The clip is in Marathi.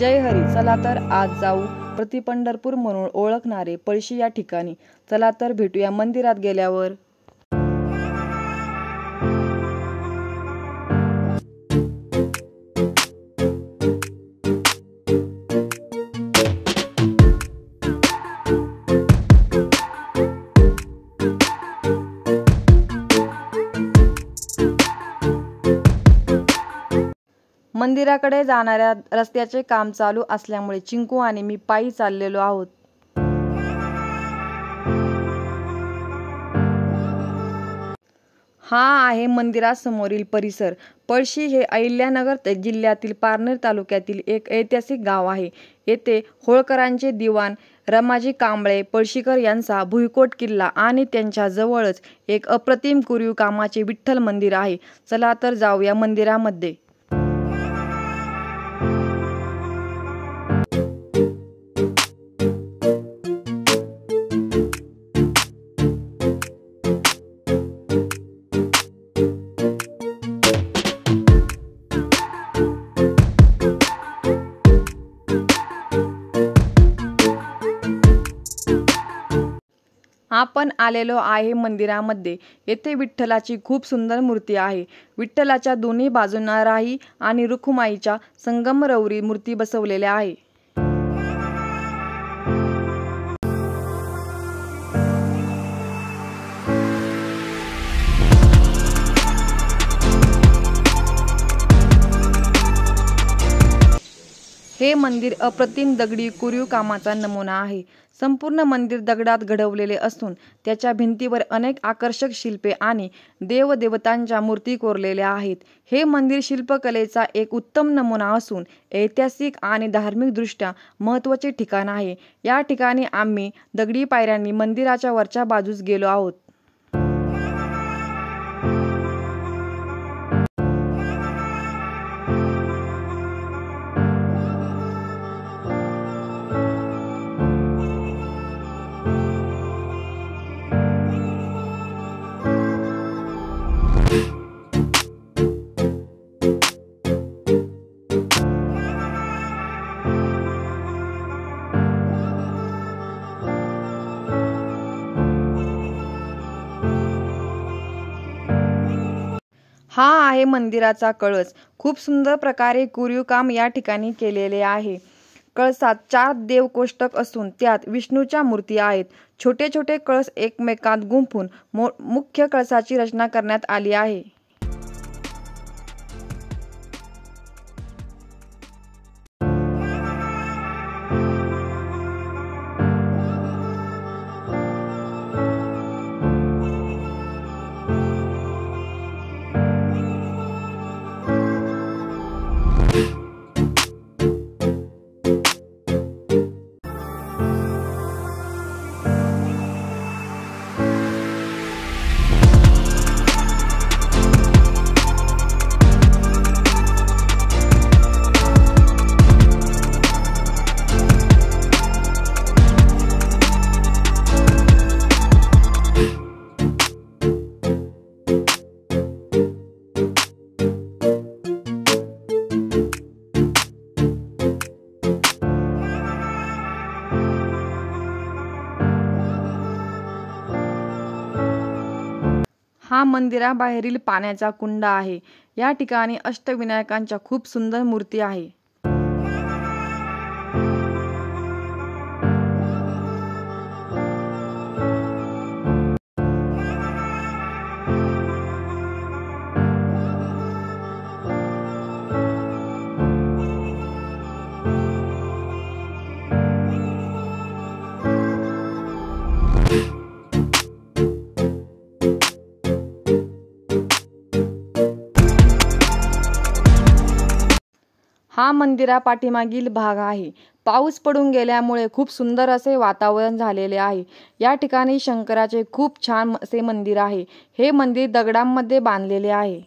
जय हरी. चला तर आज जाऊ प्रतिपंढरपूर म्हणून ओळखणारे पळशी या ठिकाणी. चला तर भेटूया मंदिरात गेल्यावर. मंदिराकडे जाणाऱ्या रस्त्याचे काम चालू असल्यामुळे चिंकू आणि मी पायी चाललेलो आहोत. हा आहे मंदिरासमोरील परिसर. पळशी हे अहिल्यानगर जिल्ह्यातील पारनेर तालुक्यातील एक ऐतिहासिक गाव आहे. येथे होळकरांचे दिवाण रमाजी कांबळे पळशीकर यांचा भुईकोट किल्ला आणि त्यांच्या जवळच एक अप्रतिम कोरीव कामाचे विठ्ठल मंदिर आहे. चला तर जाऊया मंदिरामध्ये. आपण आलेलो आहे मंदिरामध्ये. येथे विठ्ठलाची खूप सुंदर मूर्ती आहे. विठ्ठलाच्या दोन्ही बाजूंना राही आणि रुखुमाईच्या संगमरवरी मूर्ती बसवलेल्या आहे. हे मंदिर अप्रतिम दगडी कोरीव कामाचा नमुना आहे. संपूर्ण मंदिर दगडात घडवलेले असून त्याच्या भिंतीवर अनेक आकर्षक शिल्पे आणि देवदेवतांच्या मूर्ती कोरलेल्या आहेत. हे मंदिर शिल्पकलेचा एक उत्तम नमुना असून ऐतिहासिक आणि धार्मिकदृष्ट्या महत्त्वाचे ठिकाण आहे. या ठिकाणी आम्ही दगडी पायऱ्यांनी मंदिराच्या वरच्या बाजूस गेलो आहोत. हा आहे मंदिराचा कळस. खूप सुंदर प्रकारे कोरीव काम या ठिकाणी केलेले आहे. कळसात 4 देवकोष्टक असून त्यात विष्णूच्या मूर्ती आहेत. छोटे छोटे कळस एकमेकांत गुंफून मुख्य कळसाची रचना करण्यात आली आहे. हा मंदिराबाहेरील पाण्याचा कुंड आहे. या ठिकाणी अष्टविनायकांच्या खूप सुंदर मूर्ती आहे. हा मंदिरा पाठीमागील भाग आहे. पाऊस पडून गेल्यामुळे खूप सुंदर असे वातावरण झालेले आहे. या ठिकाणी शंकराचे खूप छान असे मंदिर आहे. हे मंदिर दगडांमध्ये बांधलेले आहे.